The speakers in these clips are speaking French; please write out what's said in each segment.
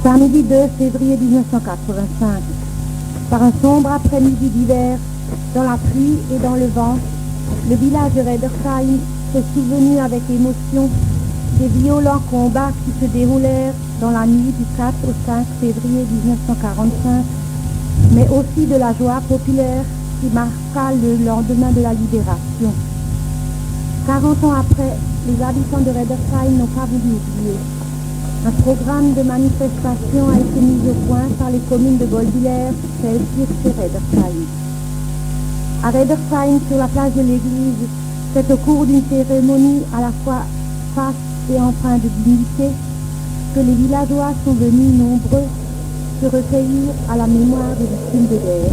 Samedi 2 février 1985, par un sombre après-midi d'hiver, dans la pluie et dans le vent, le village de Redersheim s'est souvenu avec émotion des violents combats qui se déroulèrent dans la nuit du 4 au 5 février 1945, mais aussi de la joie populaire qui marqua le lendemain de la libération. 40 ans après, les habitants de Redersheim n'ont pas voulu oublier. Un programme de manifestation a été mis au point par les communes de Goldwiller, Feldkirch et Redersheim. À Redersheim, sur la place de l'église, c'est au cours d'une cérémonie à la fois faste et empreinte de dignité que les villageois sont venus nombreux se recueillir à la mémoire des victimes de guerre.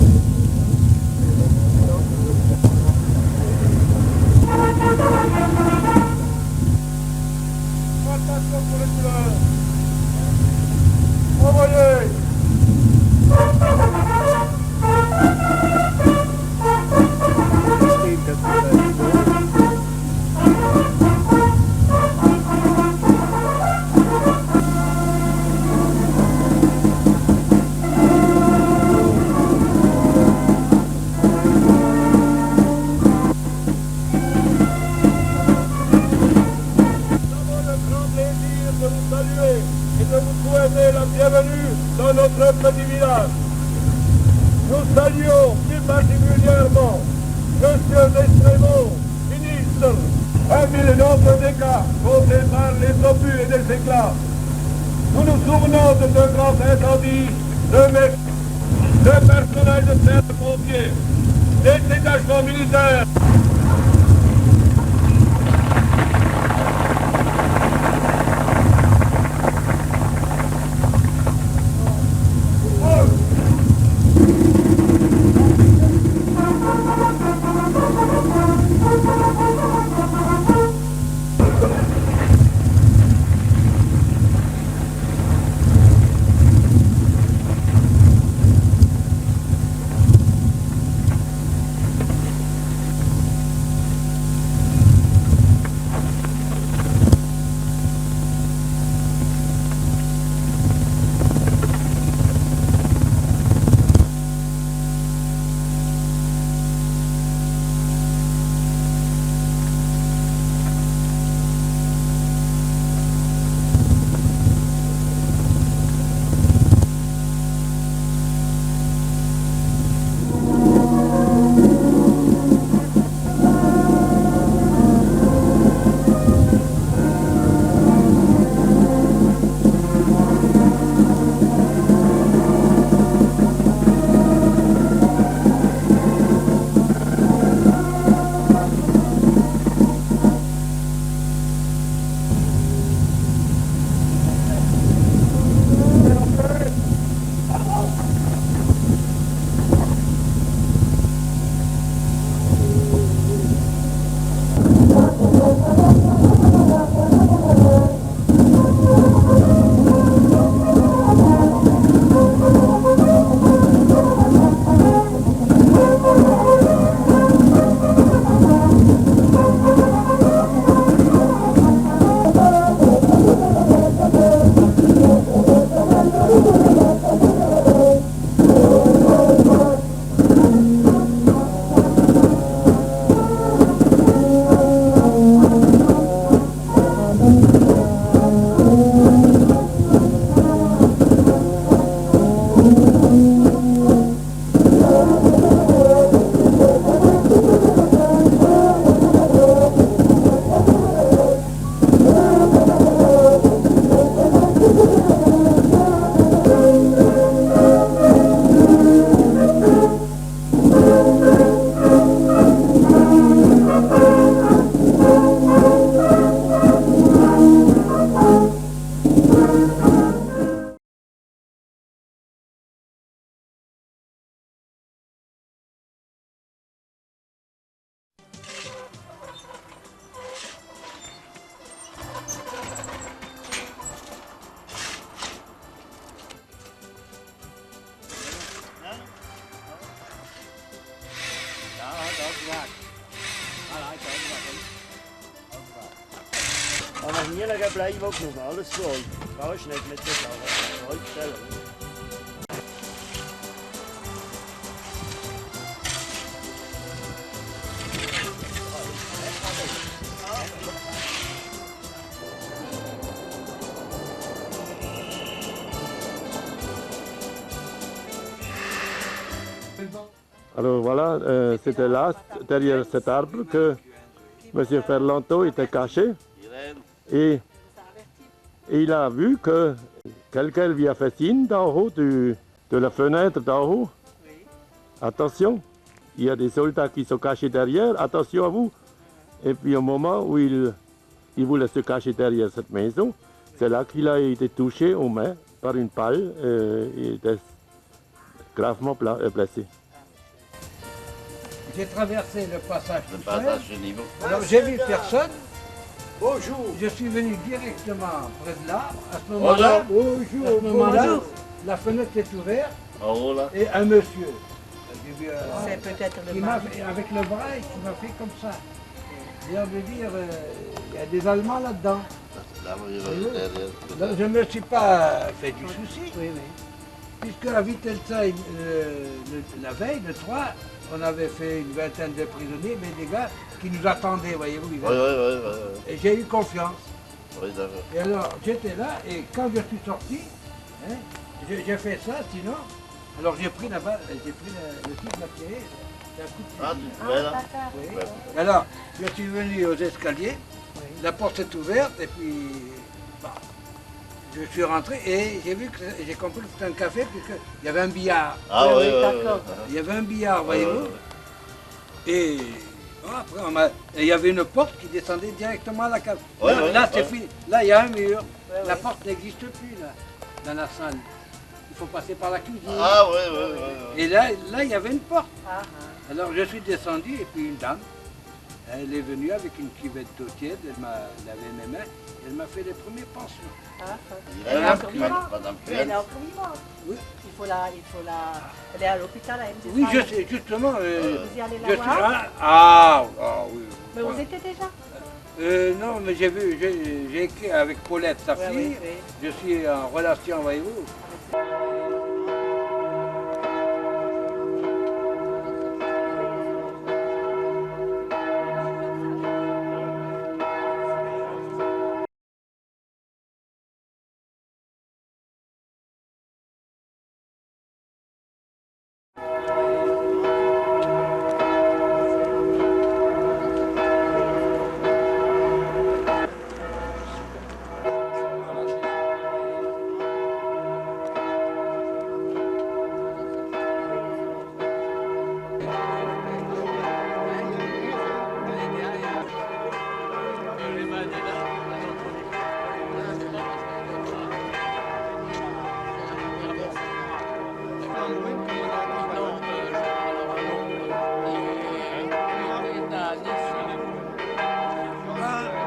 Dans notre petit village. Nous saluons plus particulièrement Monsieur Destremont, ministre, parmi le nombre des cas causés par les obus et des éclats. Nous nous souvenons de ce grand incendie, de personnel de sapeurs-pompiers, des détachements militaires. Hier bleiben auch noch alles voll. Brauchst nicht mit der Sauer. Stellen. Alors voilà, c'était là, derrière cet arbre, que M. Ferlanto était caché. Et il a vu que quelqu'un lui a fait signe d'en haut, de la fenêtre d'en haut. Attention, il y a des soldats qui sont cachés derrière, attention à vous. Et puis au moment où il voulait se cacher derrière cette maison, c'est là qu'il a été touché aux mains par une balle et était gravement blessé. J'ai traversé le passage tout seul. de niveau. Alors j'ai vu personne. Bonjour. Je suis venu directement près de l'arbre. À ce moment-là, la fenêtre est ouverte Oh là. et un monsieur. J'ai vu, C'est peut-être le qui m'a fait, avec le bras et qui m'a fait comme ça. L'air de dire, il y a des Allemands là-dedans. Donc, je ne me suis pas fait du souci. Puisque à Wittelsheim, la veille, le 3, on avait fait une vingtaine de prisonniers, mais des gars qui nous attendaient, voyez-vous. Et j'ai eu confiance. Et alors, j'étais là, et quand je suis sorti, hein, j'ai fait ça, sinon, alors j'ai pris la balle, j'ai pris le type m'a tiré, c'est un coup de fusil. Oui. Alors, je suis venu aux escaliers, la porte est ouverte, et puis, bah, je suis rentré et j'ai vu que j'ai compris que c'était un café puisqu'il y avait un billard. Ah oui, Il y avait un billard, voyez-vous. Et bon, après, il y avait une porte qui descendait directement à la cave. Là, c'est fini. Là, il y a un mur. La porte n'existe plus là, dans la salle. Il faut passer par la cuisine. Ah oui. Et là, il y avait une porte. Alors je suis descendu et puis une dame, elle est venue avec une cuvette d'eau tiède, elle avait mes mains, elle m'a fait les premiers pansements. Elle est encore vivante. Elle est encore vivante. Oui. Il faut la... Elle est à l'hôpital à MD. Oui, je sais, justement. Vous y allez Je la suis voir oui. Mais vous étiez déjà Non, mais j'ai écrit avec Paulette, sa fille. Oui. Je suis en relation, voyez-vous.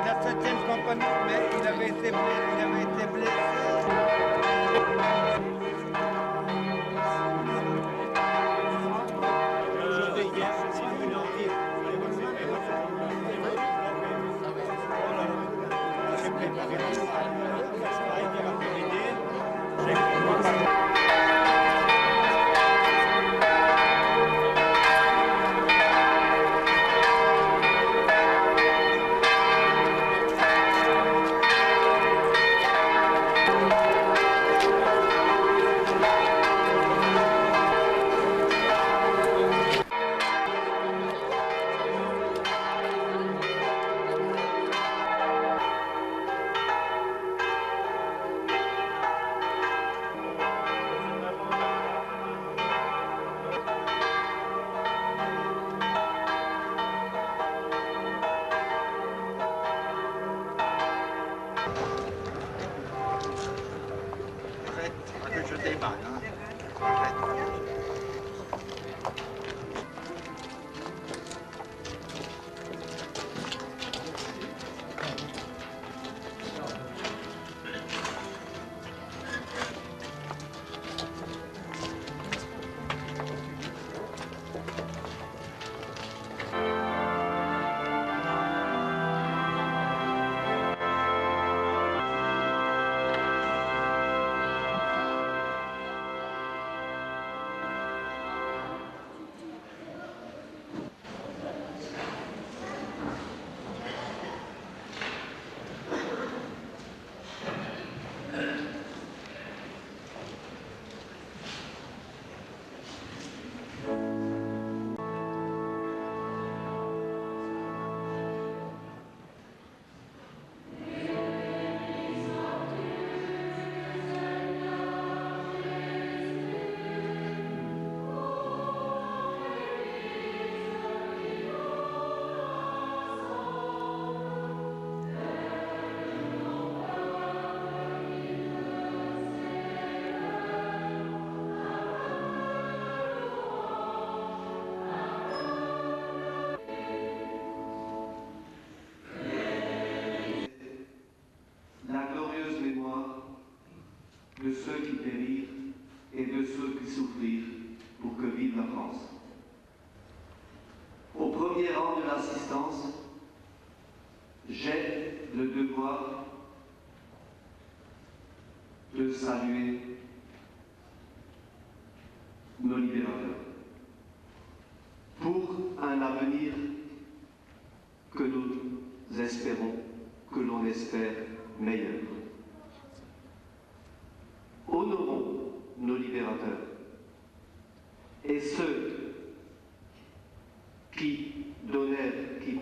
La 7e compagnie, mais il avait été blessé. premier rang de l'assistance, j'ai le devoir de saluer nos libérateurs pour un avenir que nous espérons, que l'on espère meilleur. Honorons nos libérateurs et ceux qui donnèrent, qui...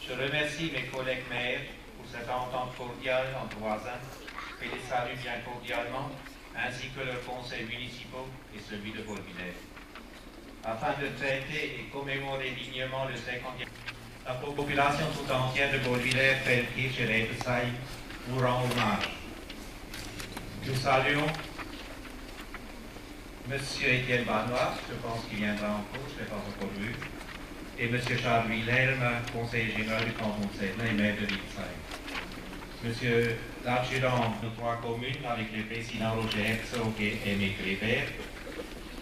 Je remercie mes collègues maires pour cette entente cordiale entre voisins et les salue bien cordialement, ainsi que leurs conseils municipaux et celui de Bolvillers. Afin de traiter et commémorer dignement le 50e, la population tout entière de Bolvillers, Feldkirch et Rebelsheim vous rend hommage. Nous saluons Monsieur Étienne Banois, je pense qu'il viendra en cours, je ne l'ai pas encore vu, et M. Charles Wilhelm, conseiller général du canton de Seine et maire de Ritzheim. Monsieur l'adjudant de trois communes avec les présidents Roger Herzog et Aimé Kléber,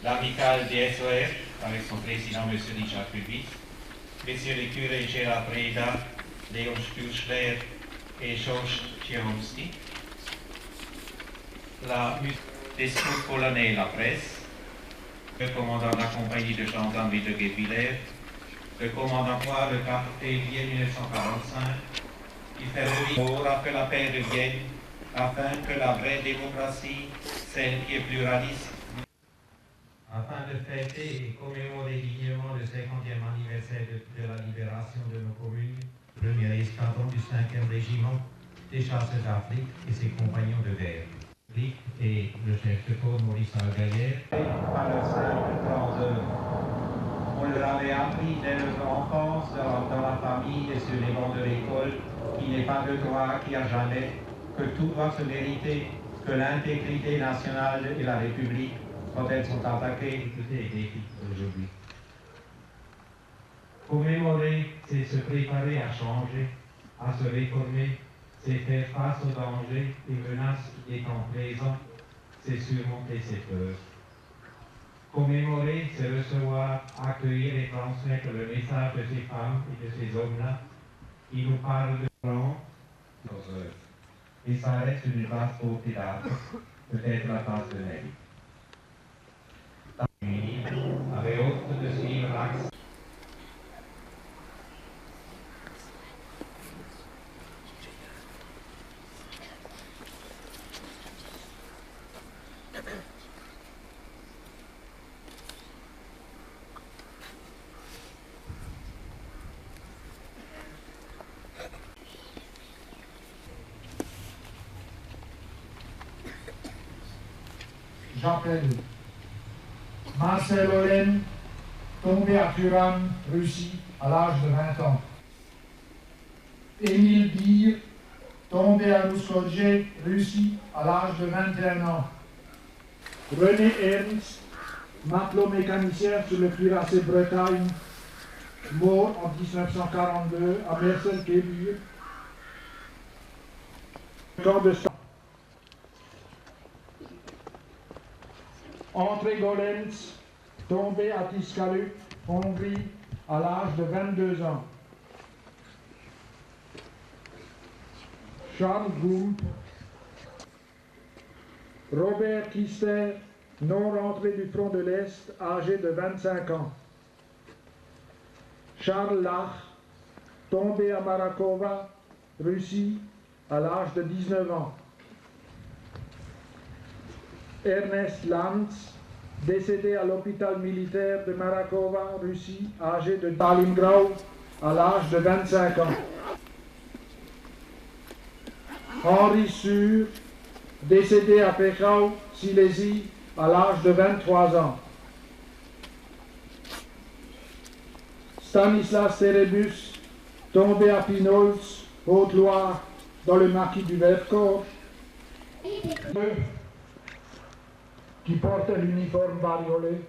l'amicale des SOR avec son président M. Richard Pubis, messieurs les curés Gérard Breda, Léon Sturschler et Georges Tchaikovsky, des scouts polonais et la presse, le commandant de la compagnie de gendarmerie de Guebwiller, le commandant Poire, le 4 février 1945, qui fait le après la paix de Vienne, afin que la vraie démocratie, celle qui est pluraliste, afin de fêter et commémorer dignement le 50e anniversaire de la libération de nos communes, le premier escadron du 5e régiment des chasseurs d'Afrique et ses compagnons de guerre. Et le chef de corps Maurice Gaillard, par le simple grandeur, on leur a avez appris dès votre enfance dans la famille et sur les bancs de l'école qu'il n'est pas de droit acquis à jamais, que tout doit se mériter, que l'intégrité nationale et la République, quand elles sont attaquées, tout est défi aujourd'hui. Commémorer, c'est se préparer à changer, à se réformer, c'est faire face aux dangers et menaces qui étant présents, c'est surmonter ses peurs. Commémorer, c'est recevoir, accueillir et transmettre le message de ces femmes et de ces hommes-là qui nous parlent de nos œuvres. Et ça reste une vaste beauté d'art, peut-être la face de l'aigle. Avait hâte de suivre l'axe. J'appelle Marcel Olen, tombé à Turan, Russie, à l'âge de 20 ans. Émile Beer, tombé à Mouskodje, Russie, à l'âge de 21 ans. René Ernst, matelot mécanicien sur le cuirassé Bretagne, mort en 1942 à Mersen-Kébur. Camp de André Golens, tombé à Tiscalu, Hongrie, à l'âge de 22 ans. Charles Goump, Robert Kister, non rentré du front de l'Est, âgé de 25 ans. Charles Lach, tombé à Marakova, Russie, à l'âge de 19 ans. Ernest Lanz, décédé à l'hôpital militaire de Marakova, Russie, âgé de Stalingrad, à l'âge de 25 ans. Henri Sur, décédé à Pekau, Silésie, à l'âge de 23 ans. Stanislas Terebus, tombé à Pinols, Haute-Loire, dans le maquis du Vercors. Qui portent l'uniforme bariolé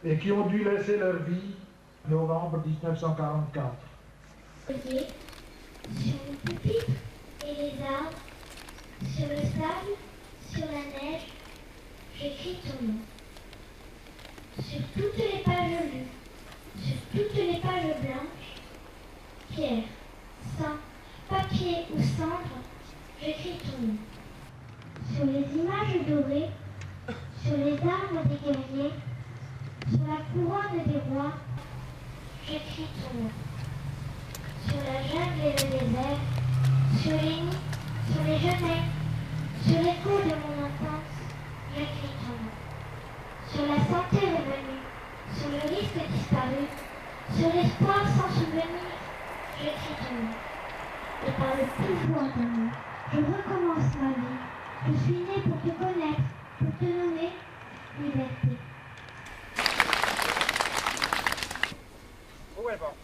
et qui ont dû laisser leur vie en novembre 1944. Sur le pupitre et les arbres, sur le sable, sur la neige, j'écris ton nom. Sur toutes les pages lues, sur toutes les pages blanches, pierre, sang, papier ou cendre, j'écris ton nom. Sur les images dorées, sur les armes des guerriers, sur la couronne des rois, j'écris ton nom. Sur la jungle et le désert, sur les nids, sur les genêts, sur l'écho de mon enfance, j'écris ton nom. Sur la santé revenue, sur le risque disparu, sur l'espoir sans souvenir, j'écris ton nom. Et par le pouvoir d'amour, je recommence ma vie. Je suis née pour te connaître, pour te nommer liberté. Où est bon?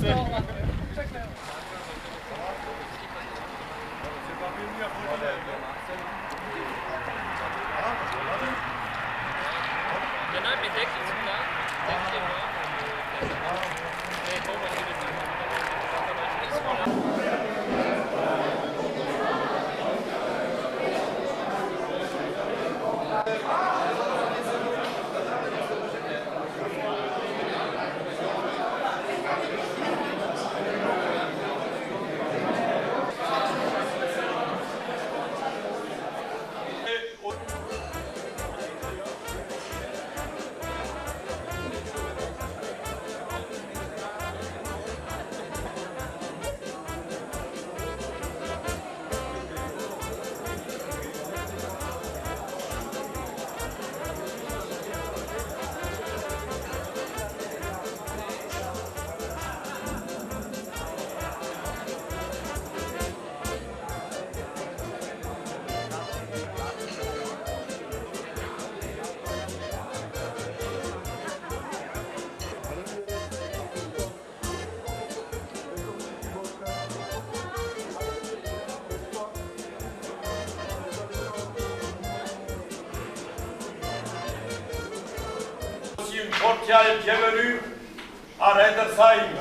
Une cordiale bienvenue à Redersheim.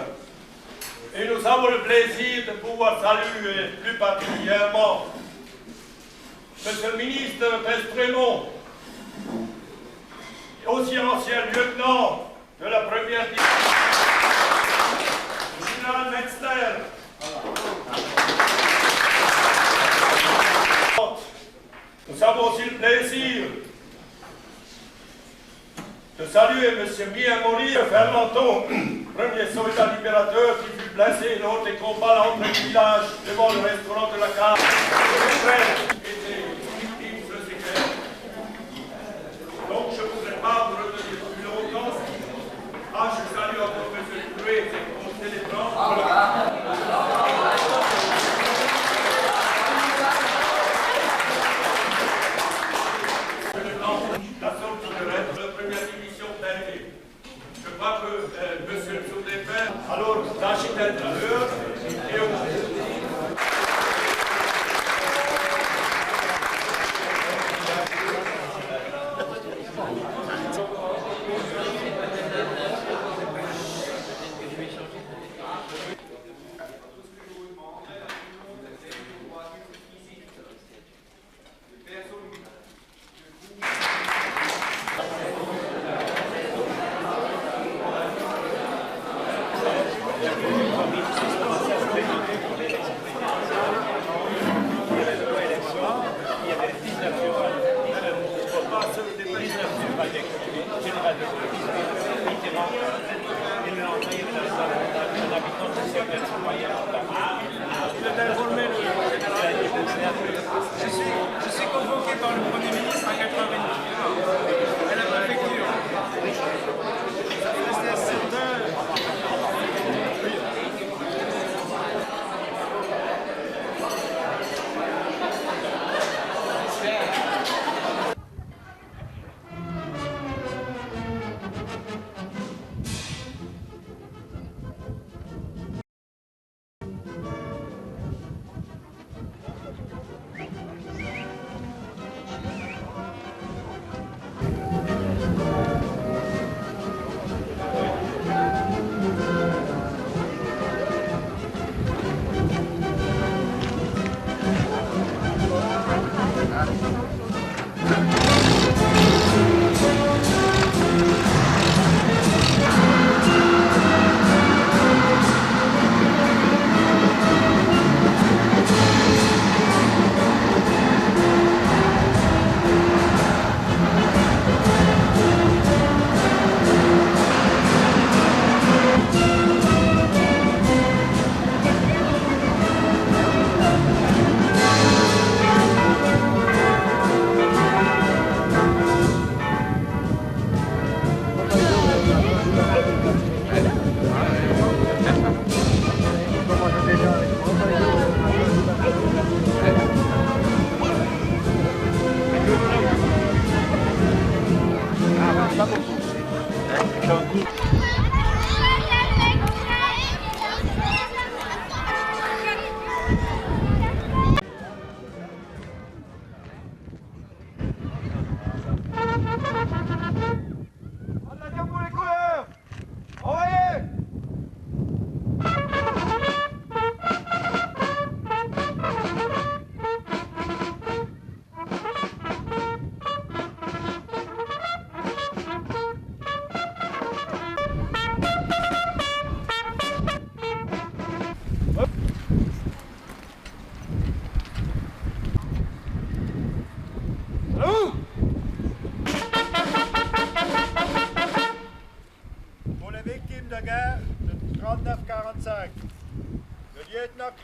Et nous avons le plaisir de pouvoir saluer plus particulièrement Monsieur le ministre Pelstrémont, aussi ancien lieutenant de la première division, général Metzler. Nous avons aussi le plaisir de saluer M. Miyamori Ferlanton, premier soldat libérateur qui fut blessé lors des combats à l'entrée du village devant le restaurant de la cave. Donc je ne voudrais pas vous retenir plus longtemps. Je salue encore M. Coué, c'est pour célébrer. La sortie de la première division belge. Je crois que monsieur le sous-préfet, alors l'architecte à l'heure et au Je suis convoqué par le Premier ministre à 4h30 à la préfecture.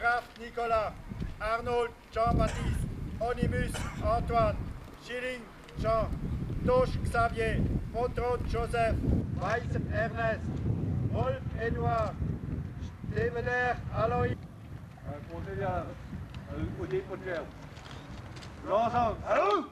Graf Nicolas, Arnold Jean-Baptiste, Onimus Antoine, Schilling Jean, Toche Xavier, Potron Joseph, Weiss Ernest, Wolf Edouard, Stevener Alois. Au dépôt de l'air. L'ensemble. Allô?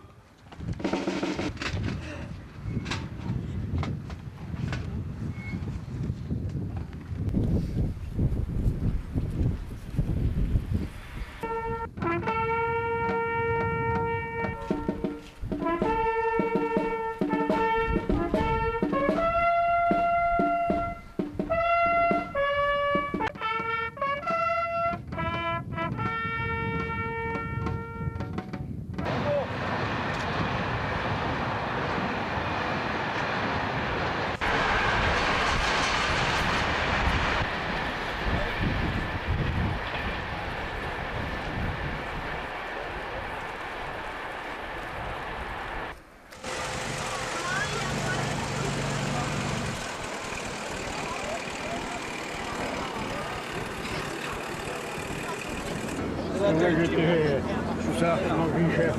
Tout ça, mon chef,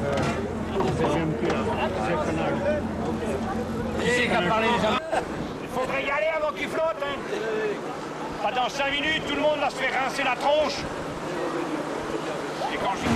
deuxième pied, c'est canal. Il faudrait y aller avant qu'il flotte, hein. Pas dans 5 minutes, tout le monde va se faire rincer la tronche. Et quand je...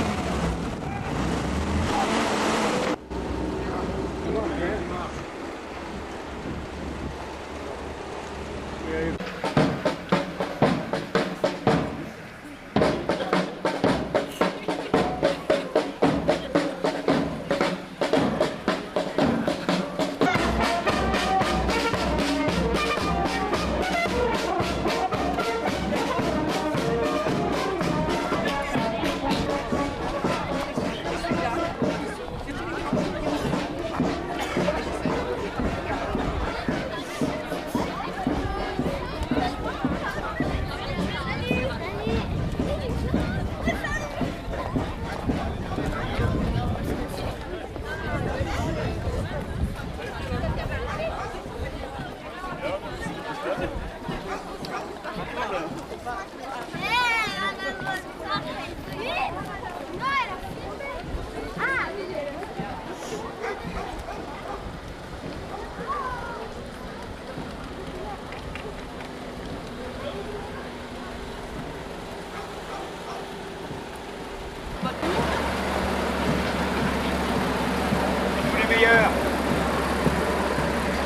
meilleurs.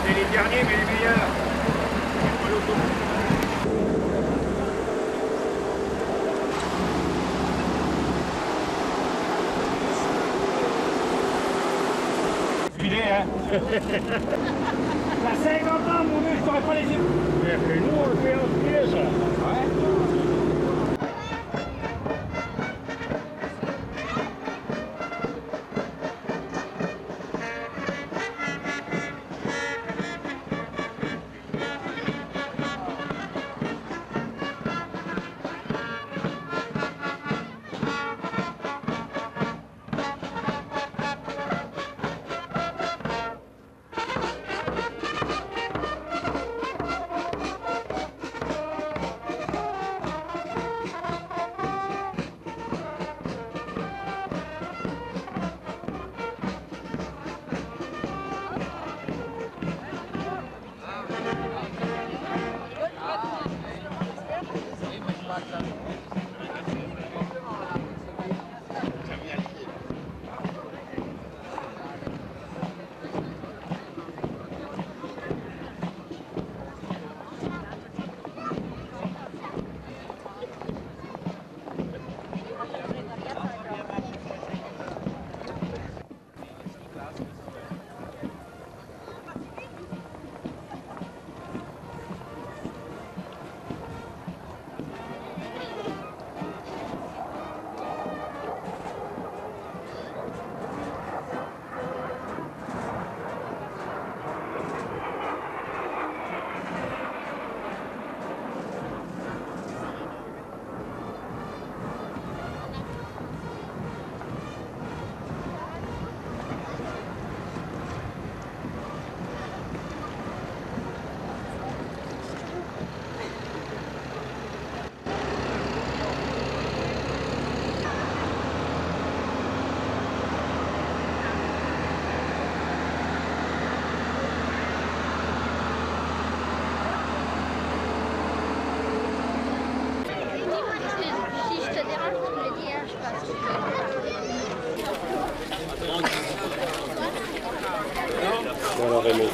C'était les derniers, mais les meilleurs. Filé, hein. T'as 50 ans, mon vieux, je t'aurais pas laissé. Mais nous, on le fait en filet, ça. Ouais. Rémi.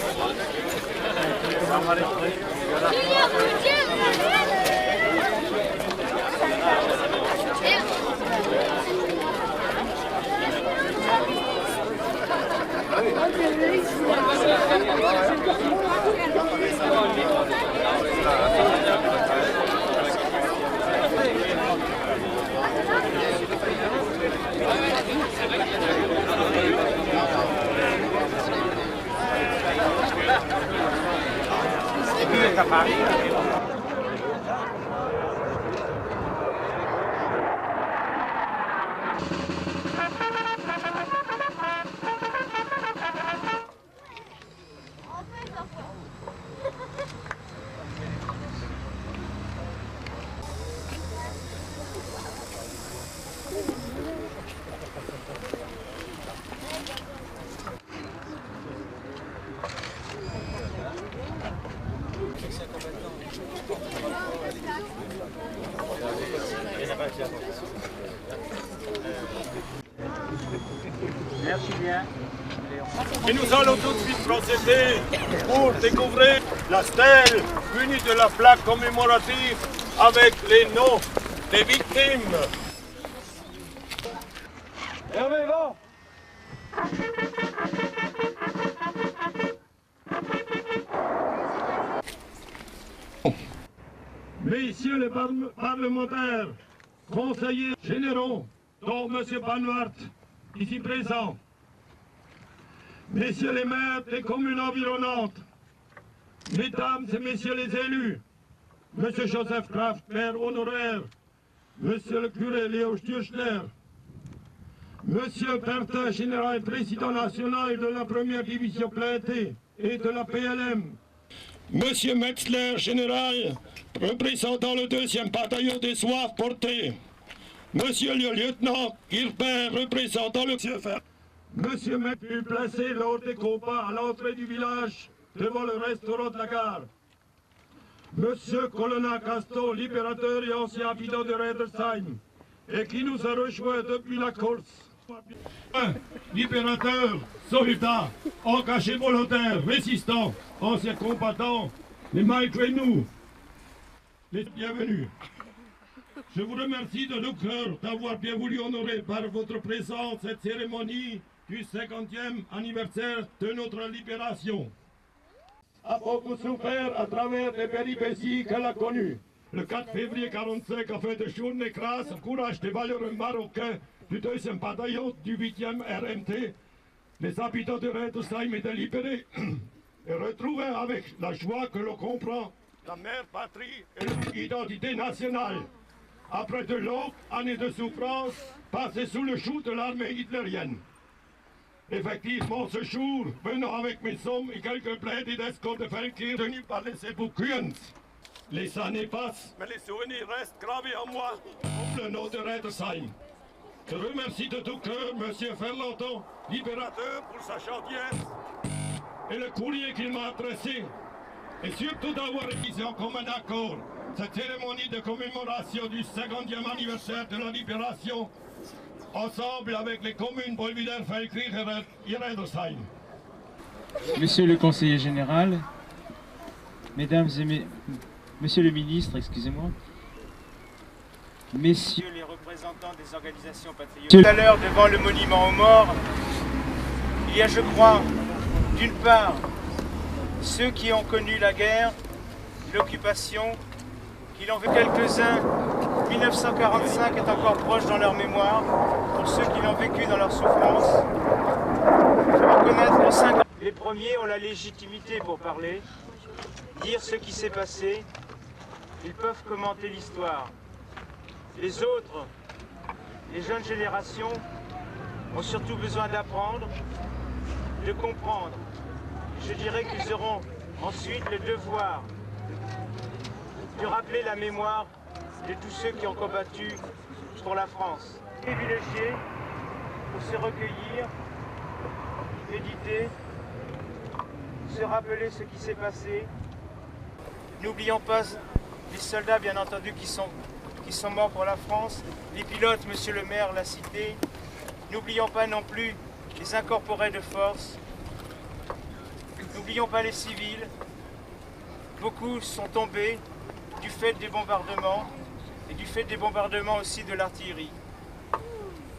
Merci bien. Et nous allons tout de suite procéder pour découvrir la stèle munie de la plaque commémorative avec les noms des victimes. Hervé, va! Messieurs les parlementaires, conseillers généraux, dont M. Banwart, ici présent, messieurs les maires des communes environnantes, mesdames et messieurs les élus, M. Joseph Kraft, maire honoraire, monsieur le curé Léo Sturchner, monsieur Bertin, général président national de la première division plaintée et de la PLM, monsieur Metzler, général représentant le 2e bataillon des soifs portés, monsieur le lieutenant Gilbert, représentant le CFR. Monsieur Metzler fut placé lors des combats à l'entrée du village devant le restaurant de la gare. Monsieur Colonna Casto, libérateur et ancien habitant de Redersheim, et qui nous a rejoints depuis la course. Libérateur, soldat, engagé volontaire, résistant, ancien combattant, mais malgré nous, les bienvenus. Je vous remercie de tout cœur d'avoir bien voulu honorer par votre présence cette cérémonie du 50e anniversaire de notre libération. A beaucoup souffert à travers les péripéties qu'elle a connues. Le 4 février 1945 a fait de journée grâce au courage des valeureux Marocains du 2e bataillon du 8e RMT. Les habitants de Redersheim étaient libérés et retrouvés avec la joie que l'on comprend, la mère patrie et l'identité nationale. Après de longues années de souffrance passées sous le joug de l'armée hitlérienne. Effectivement, ce jour, venant avec mes hommes et quelques blindés d'escorte de Feldkirch tenus par les Sebukuens. Les années passent, mais les souvenirs restent gravés en moi, comme le nom de Redersheim. Je remercie de tout cœur M. Ferlandon, libérateur, pour sa gentillesse et le courrier qu'il m'a adressé, et surtout d'avoir réalisé en commun accord cette cérémonie de commémoration du 50e anniversaire de la libération, ensemble avec les communes Bolwider, Feldkirch et Redersheim. Monsieur le conseiller général, mesdames et monsieur le ministre, excusez-moi, messieurs les représentants des organisations patriotiques, Tout à l'heure, devant le monument aux morts, il y a, je crois, d'une part, ceux qui ont connu la guerre, l'occupation, qui l'ont vu quelques-uns. 1945 est encore proche dans leur mémoire, pour ceux qui l'ont vécu dans leur souffrance. Il faut reconnaître aux 5 ans. Les premiers ont la légitimité pour parler, dire ce qui s'est passé. Ils peuvent commenter l'histoire. Les autres, les jeunes générations, ont surtout besoin d'apprendre, de comprendre. Je dirais qu'ils auront ensuite le devoir de rappeler la mémoire de tous ceux qui ont combattu pour la France. Privilégiés pour se recueillir, méditer, se rappeler ce qui s'est passé. N'oublions pas les soldats, bien entendu, qui sont morts pour la France, les pilotes, monsieur le maire l'a cité. N'oublions pas non plus les incorporés de force. N'oublions pas les civils. Beaucoup sont tombés du fait des bombardements et du fait des bombardements aussi de l'artillerie.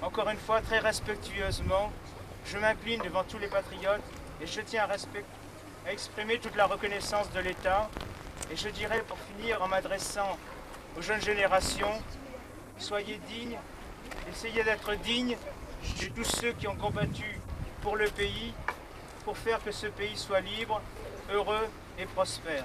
Encore une fois, très respectueusement, je m'incline devant tous les patriotes et je tiens à exprimer toute la reconnaissance de l'État. Et je dirais pour finir en m'adressant aux jeunes générations, soyez dignes, essayez d'être dignes de tous ceux qui ont combattu pour le pays, pour faire que ce pays soit libre, heureux et prospère.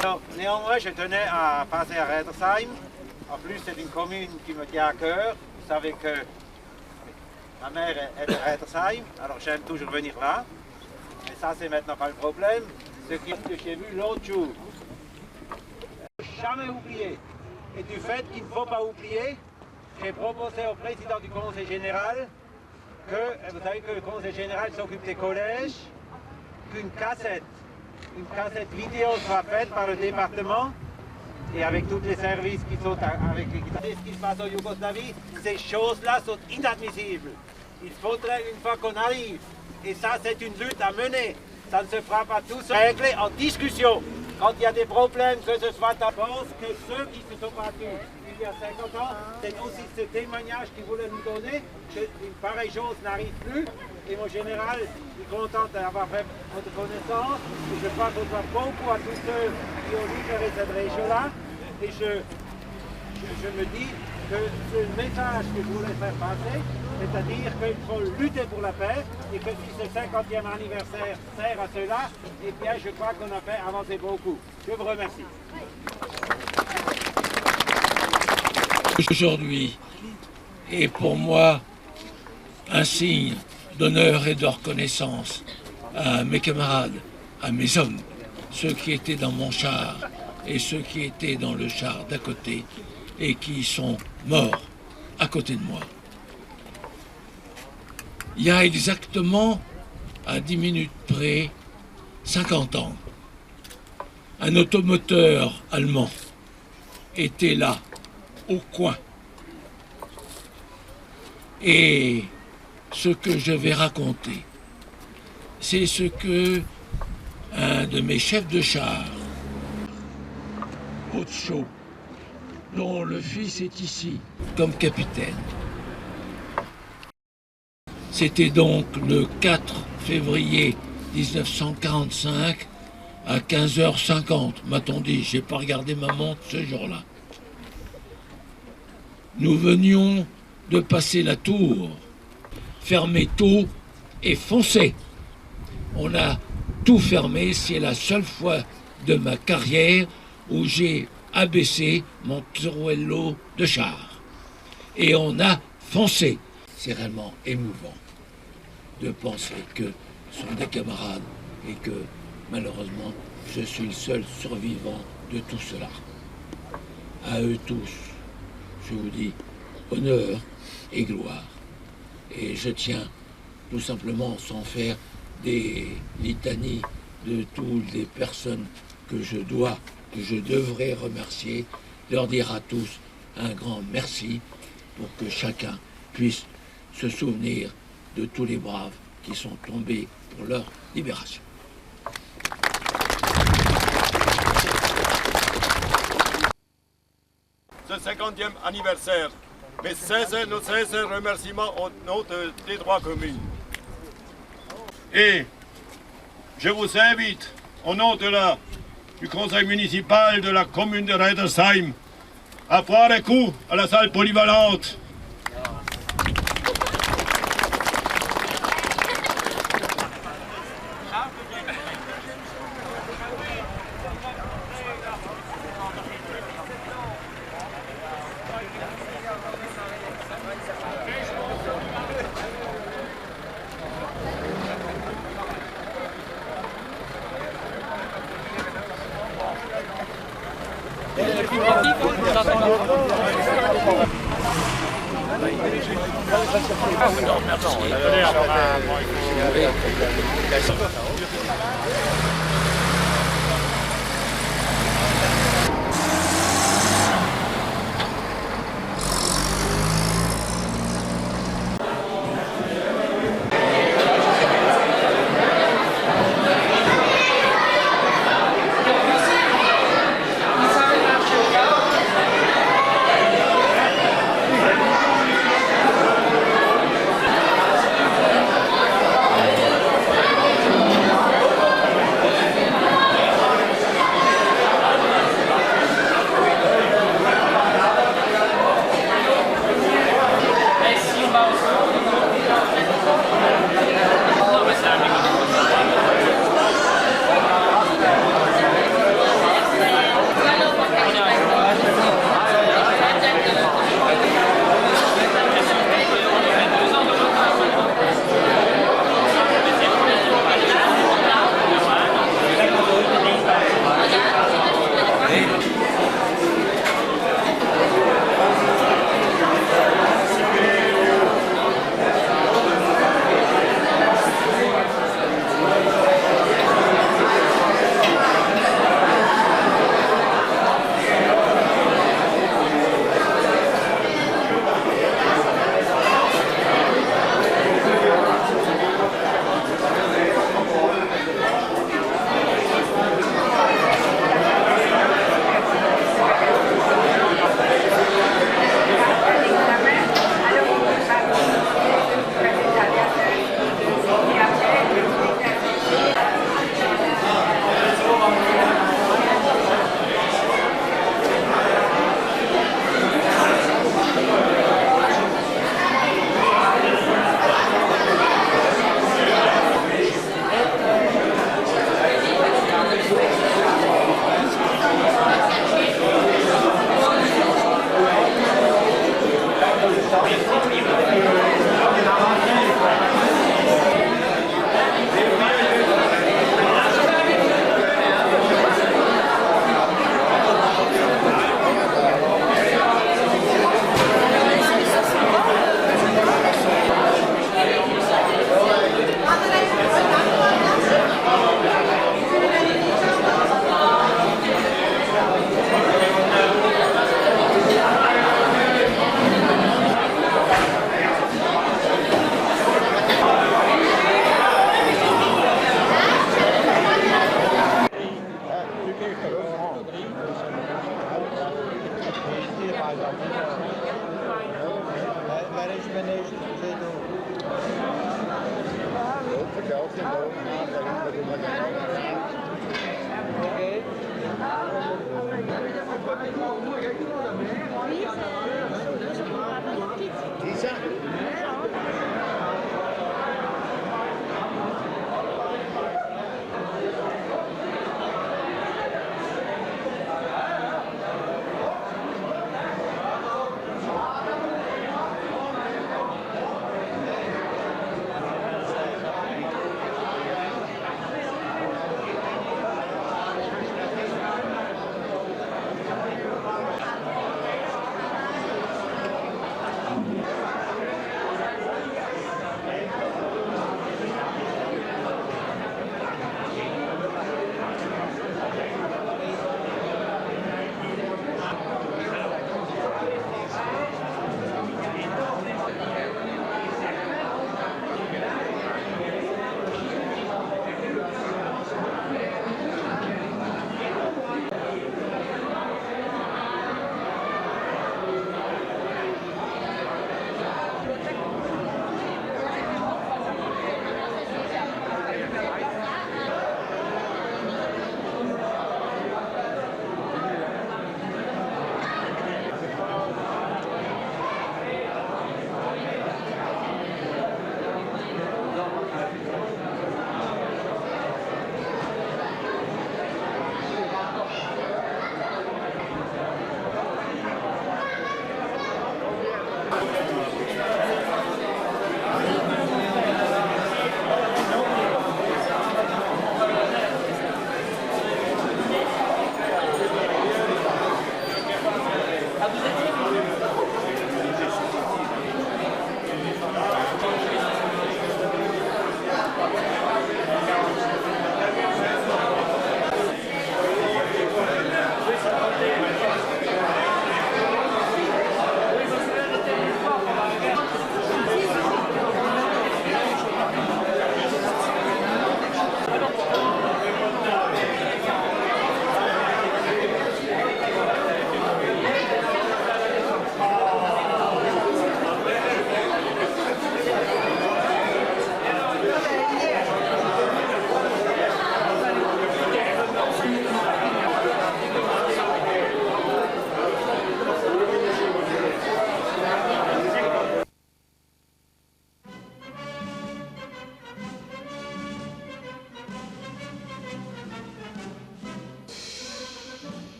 Alors, néanmoins, je tenais à passer à Redersheim. En plus, c'est une commune qui me tient à cœur. Vous savez que ma mère est de Redersheim, alors j'aime toujours venir là. Mais ça, c'est maintenant pas le problème. Ce que j'ai vu l'autre jour, jamais oublié. Et du fait qu'il ne faut pas oublier, j'ai proposé au président du conseil général que, vous savez que le conseil général s'occupe des collèges, qu'une cassette vidéo soit faite par le département et avec tous les services qui sont avec ce qui se passe en Yougoslavie, ces choses-là sont inadmissibles. Il faudrait une fois qu'on arrive, et ça c'est une lutte à mener, ça ne se fera pas tout seul, régler en discussion. Quand il y a des problèmes, que ce soit à pense que ceux qui se sont battus il y a 50 ans, c'est aussi ce témoignage qu'ils voulaient nous donner, qu'une pareille chose n'arrive plus. Et mon général est content d'avoir fait votre connaissance. Et je crois qu'on doit beaucoup à tous ceux qui ont libéré cette région-là. Et je me dis que ce message que je voulais faire passer, c'est-à-dire qu'il faut lutter pour la paix et que si ce 50e anniversaire sert à cela, eh bien je crois qu'on a fait avancer beaucoup. Je vous remercie. Aujourd'hui est pour moi un signe d'honneur et de reconnaissance à mes camarades, à mes hommes, ceux qui étaient dans mon char et ceux qui étaient dans le char d'à côté et qui sont morts à côté de moi. Il y a exactement, à 10 minutes près, 50 ans, un automoteur allemand était là, au coin. Et ce que je vais raconter, c'est ce que un de mes chefs de char, Haute-Chaux, dont le fils est ici comme capitaine. C'était donc le 4 février 1945 à 15h50, m'a-t-on dit. J'ai pas regardé ma montre ce jour-là. Nous venions de passer la tour, fermer tout et foncer. On a tout fermé, c'est la seule fois de ma carrière où j'ai abaissé mon Torello de char. Et on a foncé. C'est réellement émouvant de penser que ce sont des camarades et que malheureusement je suis le seul survivant de tout cela. À eux tous, je vous dis honneur et gloire. Et je tiens tout simplement, sans faire des litanies de toutes les personnes que je devrais remercier, leur dire à tous un grand merci pour que chacun puisse se souvenir de tous les braves qui sont tombés pour leur libération. Ce 50e anniversaire, mes sincères remerciements au nom des trois communes. Et je vous invite, au nom du conseil municipal de la commune de Redersheim, à prendre un coup à la salle polyvalente.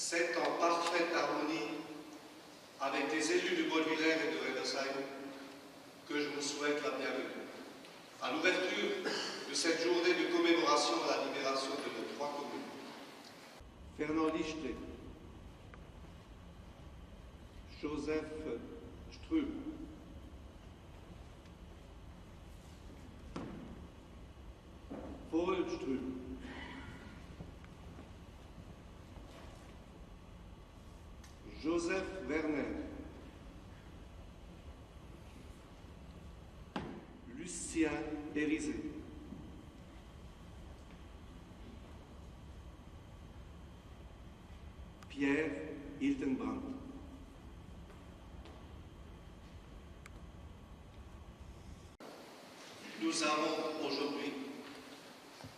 C'est en parfaite harmonie avec les élus de Baudelaire et de Redersheim que je vous souhaite la bienvenue à l'ouverture de cette journée de commémoration à la libération de nos trois communes. Fernand Lichte, Joseph Strub, Paul Strub, Joseph Werner, Lucien Dérisé, Pierre Hildenbrand, nous avons aujourd'hui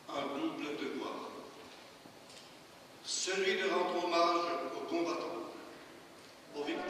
un double devoir, celui de rendre hommage aux combattants, aux victimes.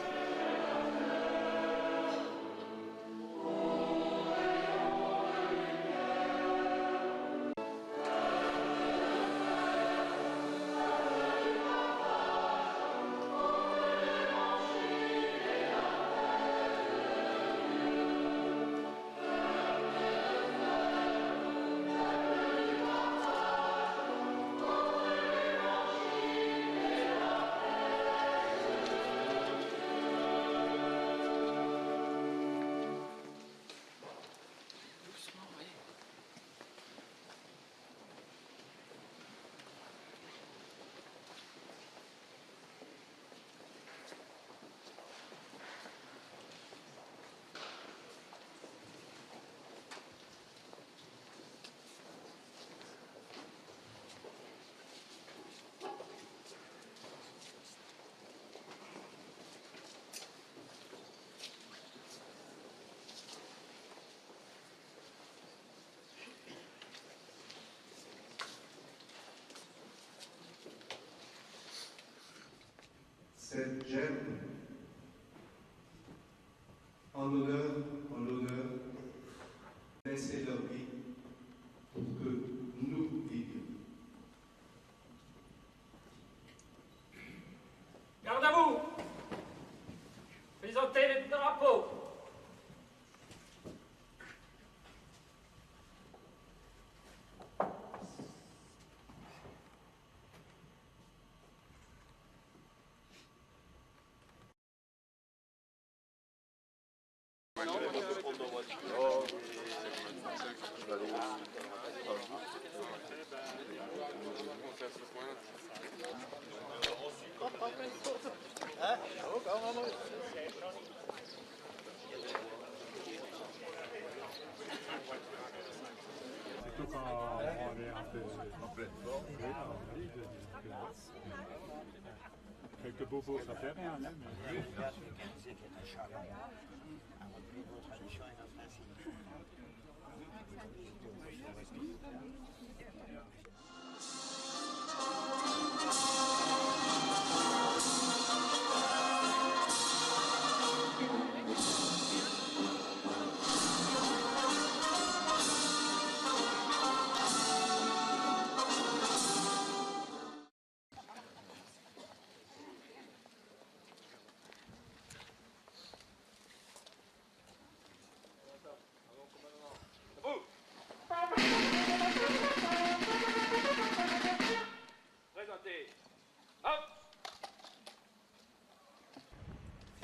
j'aime, en l'honneur, laisser leur vie pour que nous vivions. Garde à vous! Présentez le drapeau! Surtout quand on est un peu en pleine forme, quelques bobos ça fait rien. Présentez. Hop!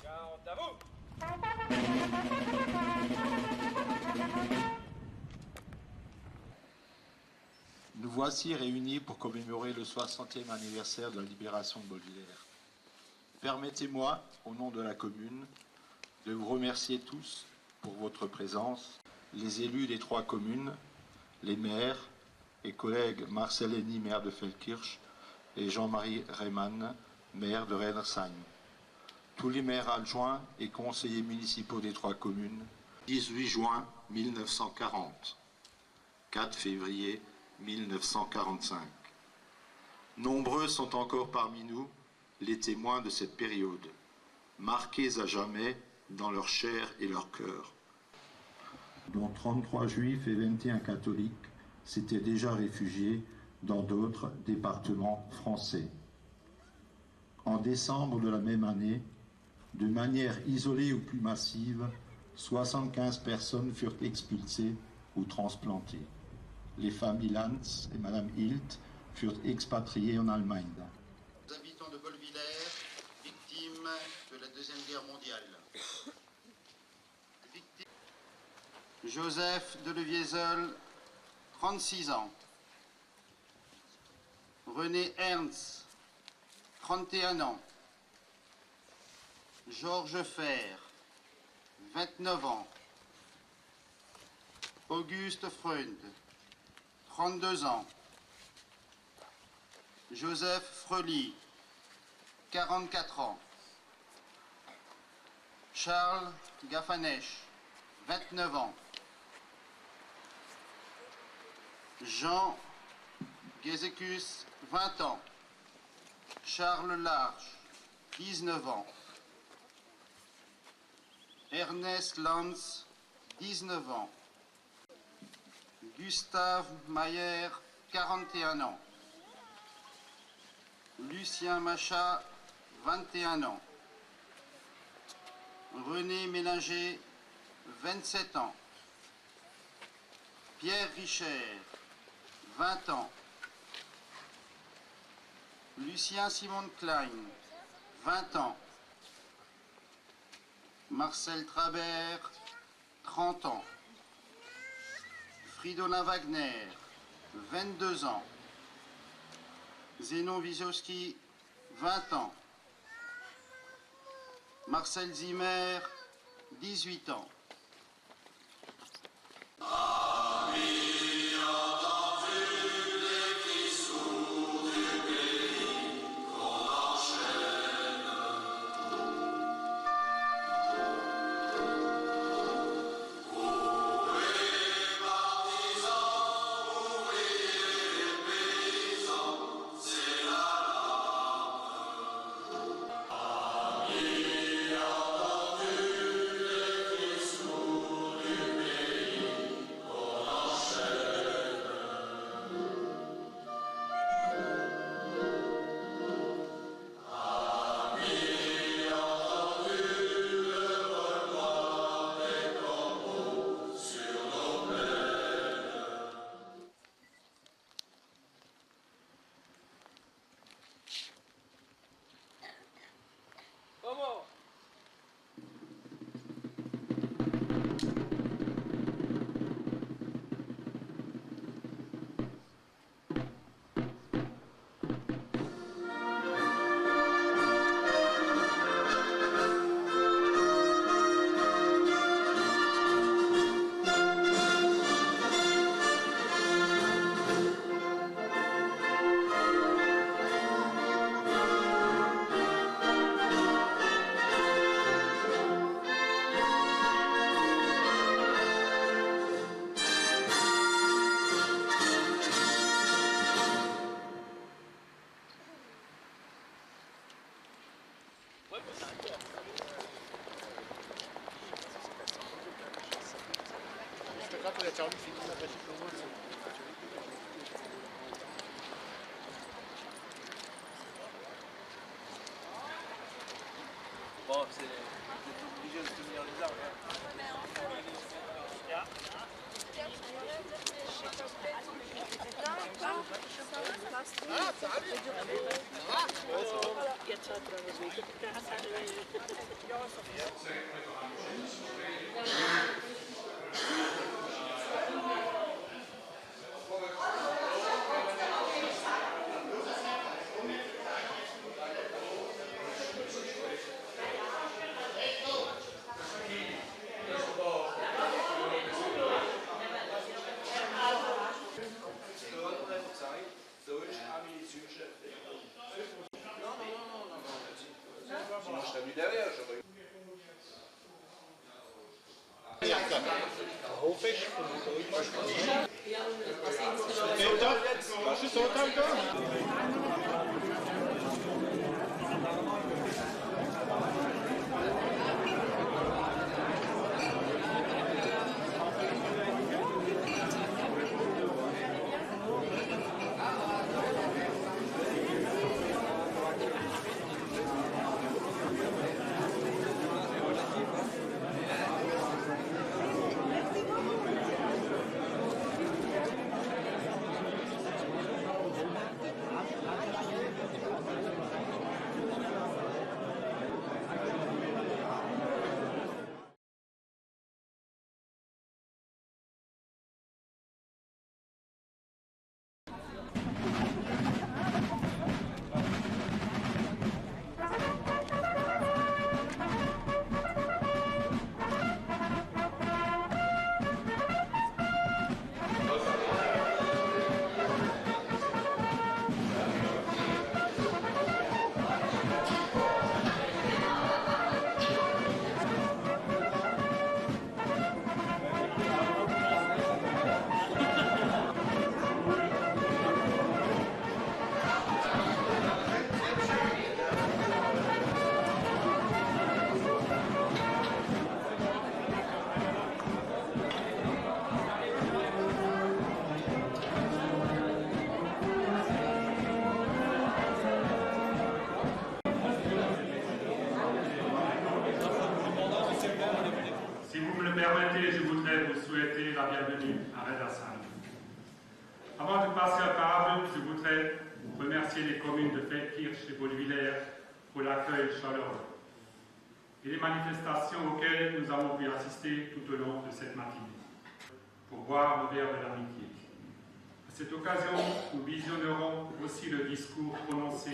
Garde à vous! Nous voici réunis pour commémorer le 60e anniversaire de la libération de Baudelaire. Permettez-moi, au nom de la commune, de vous remercier tous pour votre présence, les élus des 3 communes, les maires et collègues Marcel Henny, maire de Feldkirch, et Jean-Marie Reymann, maire de Redersheim. Tous les maires adjoints et conseillers municipaux des 3 communes, 18 juin 1940, 4 février 1945. Nombreux sont encore parmi nous les témoins de cette période, marqués à jamais dans leur chair et leur cœur, dont 33 juifs et 21 catholiques s'étaient déjà réfugiés dans d'autres départements français. En décembre de la même année, de manière isolée ou plus massive, 75 personnes furent expulsées ou transplantées. Les familles Lanz et Madame Hilt furent expatriées en Allemagne. Les habitants de Bolvillers, victimes de la Deuxième Guerre mondiale. Joseph de Leviezel, 36 ans. René Ernst, 31 ans. Georges Fer, 29 ans. Auguste Freund, 32 ans. Joseph Frely, 44 ans. Charles Gaffanèche, 29 ans. Jean Gézécus, 20 ans. Charles Large, 19 ans. Ernest Lanz, 19 ans. Gustave Mayer, 41 ans. Lucien Machat, 21 ans. René Mélinger, 27 ans. Pierre Richer, 20 ans. Lucien Simon Klein, 20 ans. Marcel Trabert, 30 ans. Fridolin Wagner, 22 ans. Zénon Wisowski, 20 ans. Marcel Zimmer, 18 ans. Bon, c'est obligé de tenir les arbres. Sinon, je t'ai mis derrière, j'aurais eu. Si vous me le permettez, je voudrais vous souhaiter la bienvenue à Redersheim. Avant de passer à table, je voudrais remercier les communes de Feldkirch et Baudevillers pour l'accueil chaleureux et les manifestations auxquelles nous avons pu assister tout au long de cette matinée pour boire le verre de l'amitié. À cette occasion, nous visionnerons aussi le discours prononcé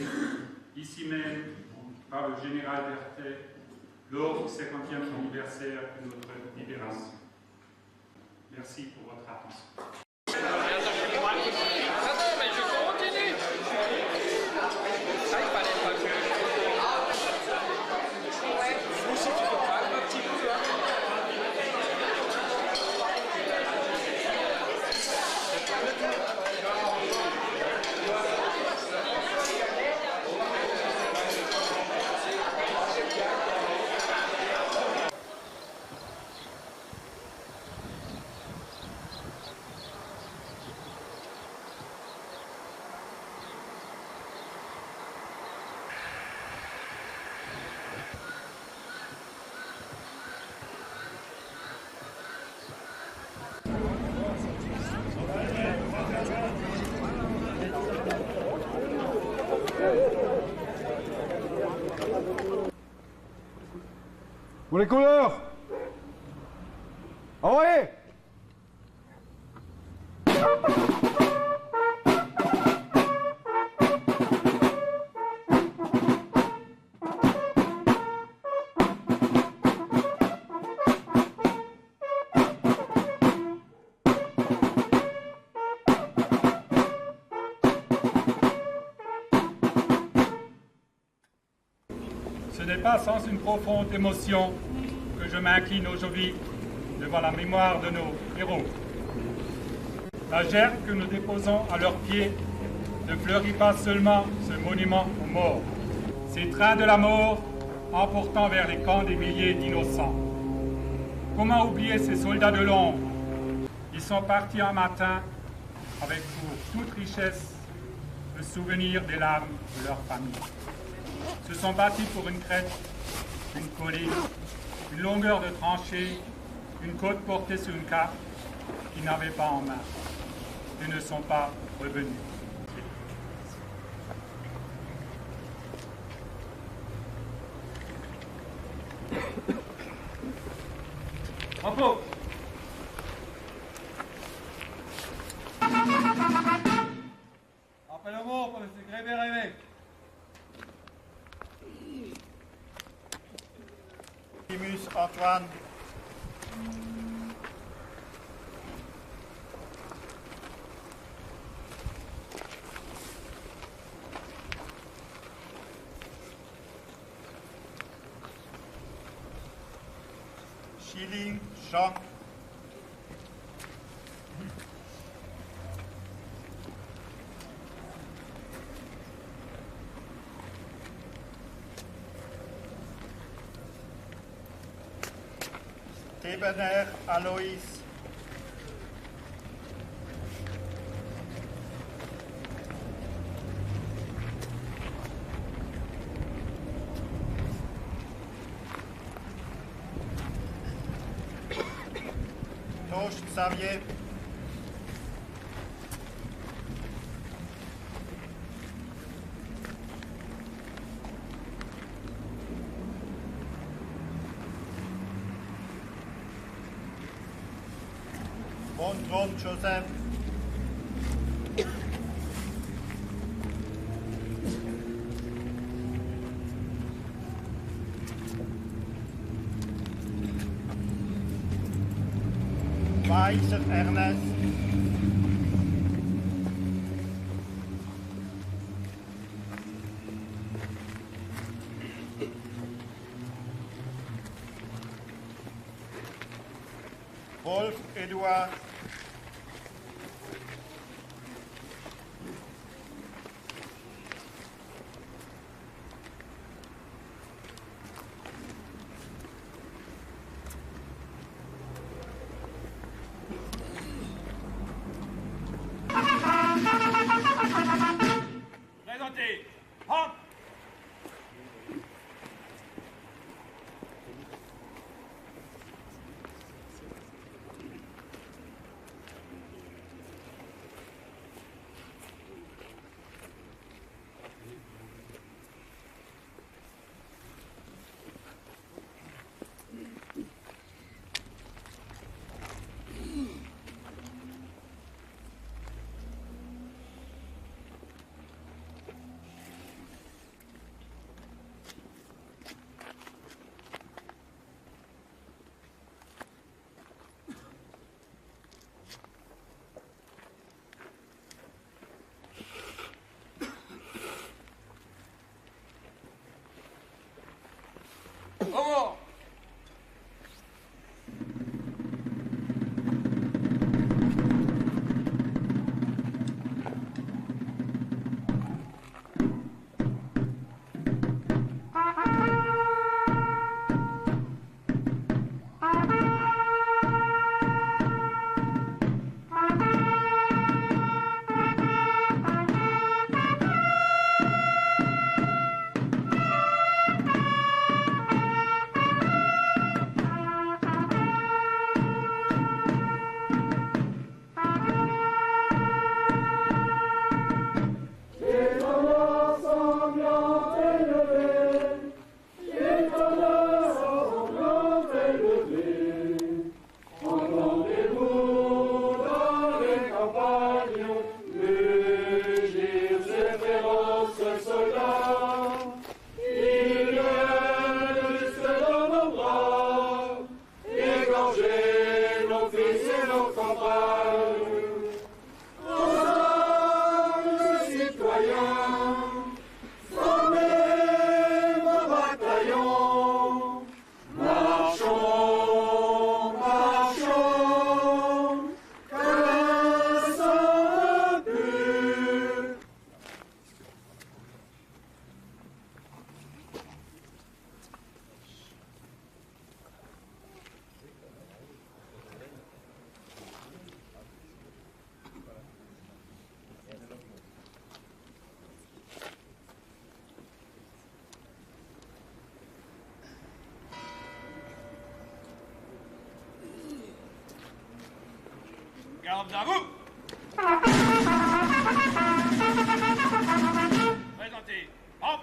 ici même par le général Berthet lors du 50e anniversaire de notre libération. Merci pour votre attention. Pour les couleurs! Envoyez! Ce n'est pas sans une profonde émotion que je m'incline aujourd'hui devant la mémoire de nos héros. La gerbe que nous déposons à leurs pieds ne fleurit pas seulement ce monument aux morts. Ces trains de la mort emportant vers les camps des milliers d'innocents. Comment oublier ces soldats de l'ombre? Ils sont partis un matin avec pour toute richesse le souvenir des larmes de leur famille. Se sont bâtis pour une crête, une colline, une longueur de tranchée, une côte portée sur une carte qu'ils n'avaient pas en main et ne sont pas revenus. Drapeau! Appel au mort pour le secrétaire évêque. Timus Antoine. Schilling Jean. Tebener Alois. Tosh Xavier. Bondron Joseph. Weiser Ernest. Wolf Eduard. Présentez. Hop. Garde à vous. Présentez. Hop.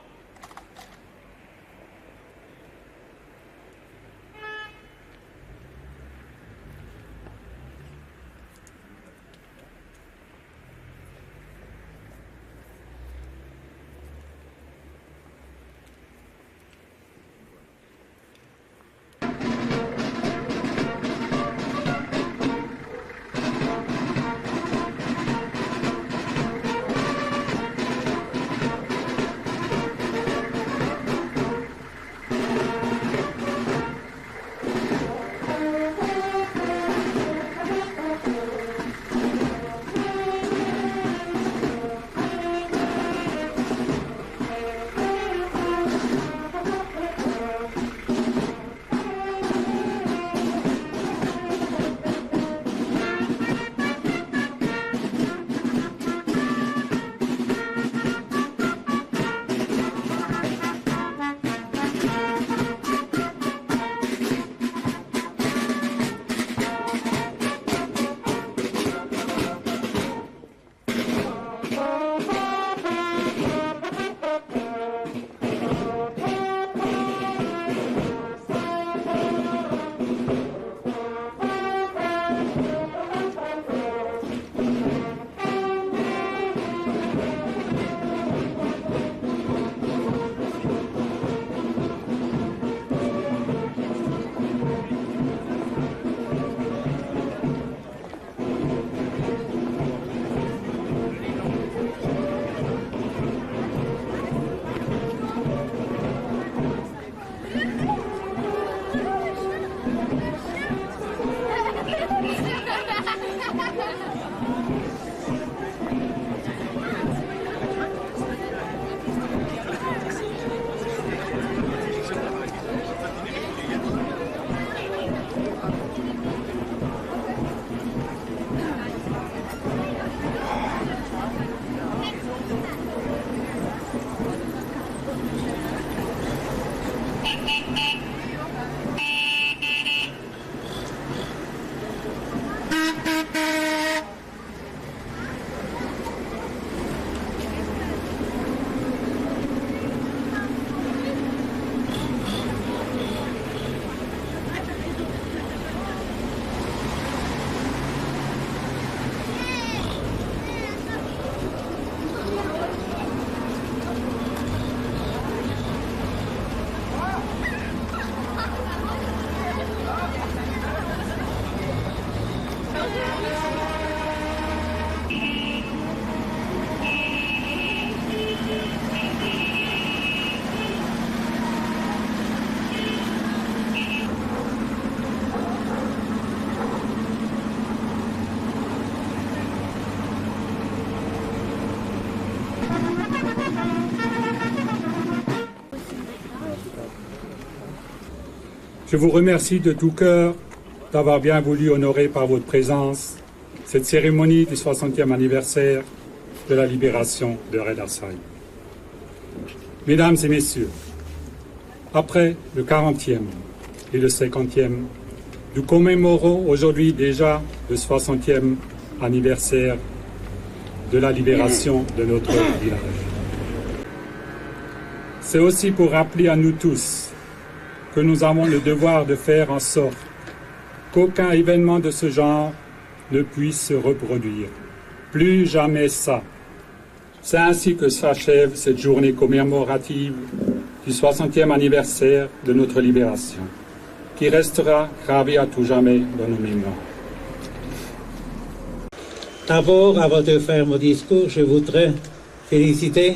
Je vous remercie de tout cœur d'avoir bien voulu honorer par votre présence cette cérémonie du 60e anniversaire de la libération de Redersheim. Mesdames et messieurs, après le 40e et le 50e, nous commémorons aujourd'hui déjà le 60e anniversaire de la libération de notre village. C'est aussi pour rappeler à nous tous que nous avons le devoir de faire en sorte qu'aucun événement de ce genre ne puisse se reproduire. Plus jamais ça. C'est ainsi que s'achève cette journée commémorative du 60e anniversaire de notre libération, qui restera gravée à tout jamais dans nos mémoires. D'abord, avant de faire mon discours, je voudrais féliciter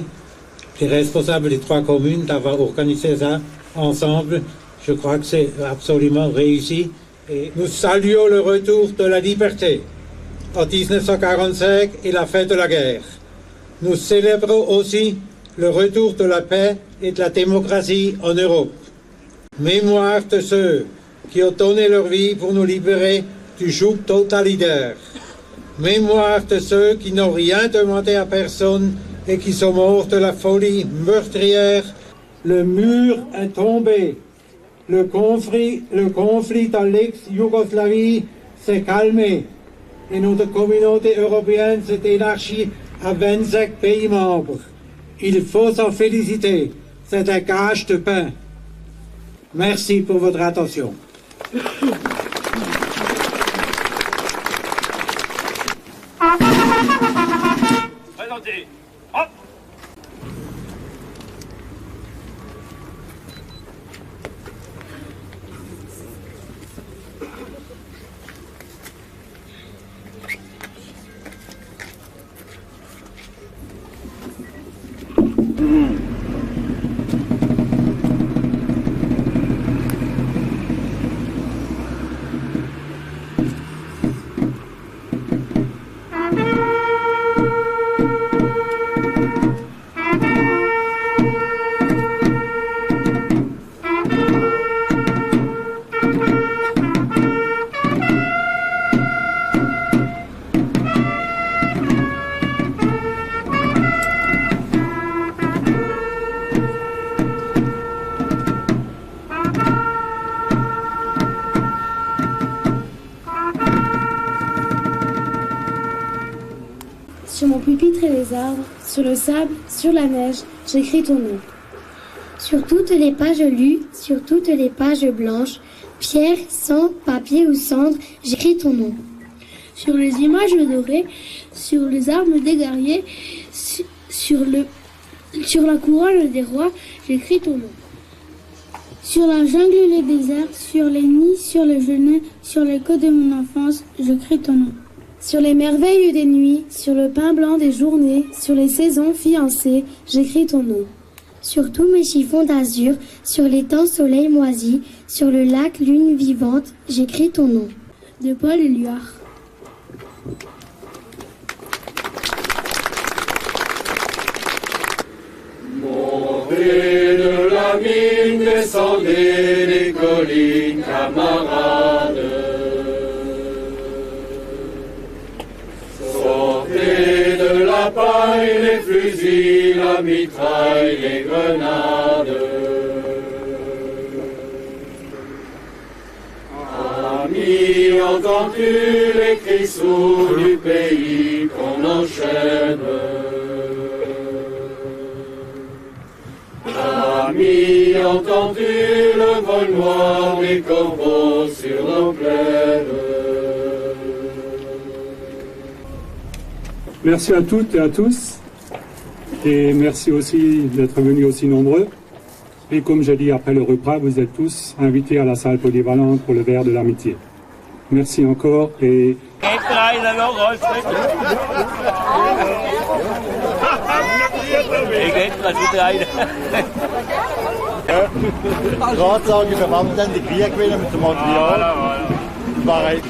les responsables des 3 communes d'avoir organisé ça ensemble. Je crois que c'est absolument réussi. Et nous saluons le retour de la liberté en 1945 et la fin de la guerre. Nous célébrons aussi le retour de la paix et de la démocratie en Europe. Mémoire de ceux qui ont donné leur vie pour nous libérer du joug totalitaire. Mémoire de ceux qui n'ont rien demandé à personne et qui sont morts de la folie meurtrière. Le mur est tombé. Le conflit dans l'ex-Yougoslavie s'est calmé et notre communauté européenne s'est élargie à 25 pays membres. Il faut s'en féliciter. C'est un gage de pain. Merci pour votre attention. Présentez. Hop. Sur mon pupitre et les arbres, sur le sable, sur la neige, j'écris ton nom. Sur toutes les pages lues, sur toutes les pages blanches, pierre, sang, papier ou cendre, j'écris ton nom. Sur les images dorées, sur les armes des guerriers, sur la couronne des rois, j'écris ton nom. Sur la jungle et les déserts, sur les nids, sur les genoux, sur les côtes de mon enfance, j'écris ton nom. Sur les merveilles des nuits, sur le pain blanc des journées, sur les saisons fiancées, j'écris ton nom. Sur tous mes chiffons d'azur, sur l'étang soleil moisi, sur le lac lune vivante, j'écris ton nom. De Paul Éluard. Montez de la mine, descendez les collines, camarades. Sortez de la paille, les fusils, la mitraille, les grenades. Amis, entends-tu les cris sourds du pays qu'on enchaîne? Amis, entends-tu le vol noir des corbeaux sur nos plaines? Merci à toutes et à tous, et merci aussi d'être venus aussi nombreux. Et comme j'ai dit après le repas, vous êtes tous invités à la salle polyvalente pour le verre de l'amitié. Merci encore et... Gerade sagen, wir haben dann den Krieg gewinnen mit dem Material. Pareil.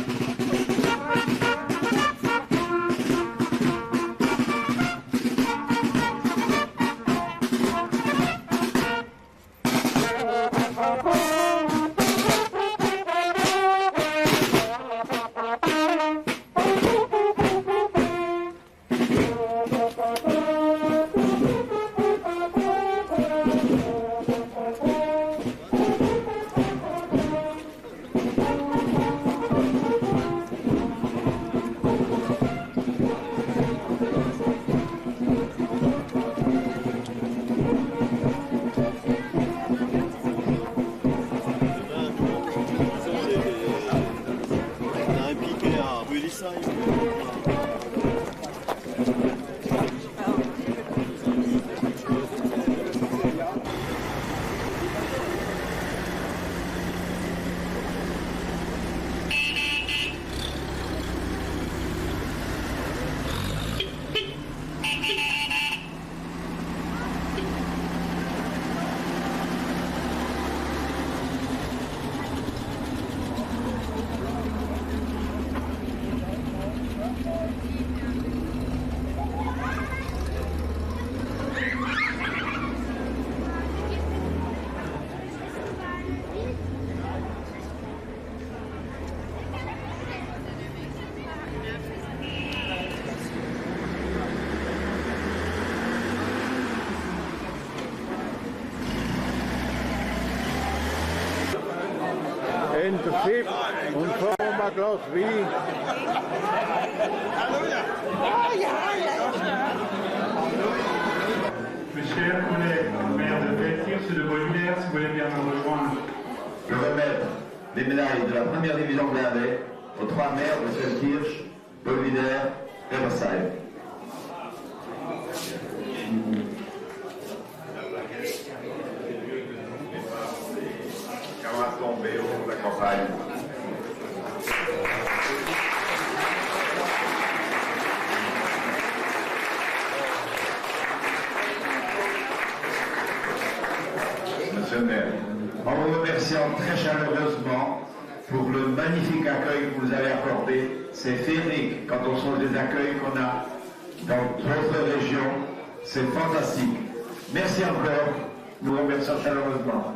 in Betrieb und Form Santa Claus, oui. Mes chers collègues, maire de Feldkirch de Beauvillers, si vous voulez bien me rejoindre. Je remettre les médailles de la première division blindée aux 3 maires de Feldkirch, Beauvillers et Versailles. Quand on va tomber au fond de la campagne. Monsieur le maire, en vous remerciant très chaleureusement pour le magnifique accueil que vous nous avez accordé. C'est féerique quand on songe des accueils qu'on a dans d'autres régions. C'est fantastique. Merci encore. Nous vous remercions chaleureusement.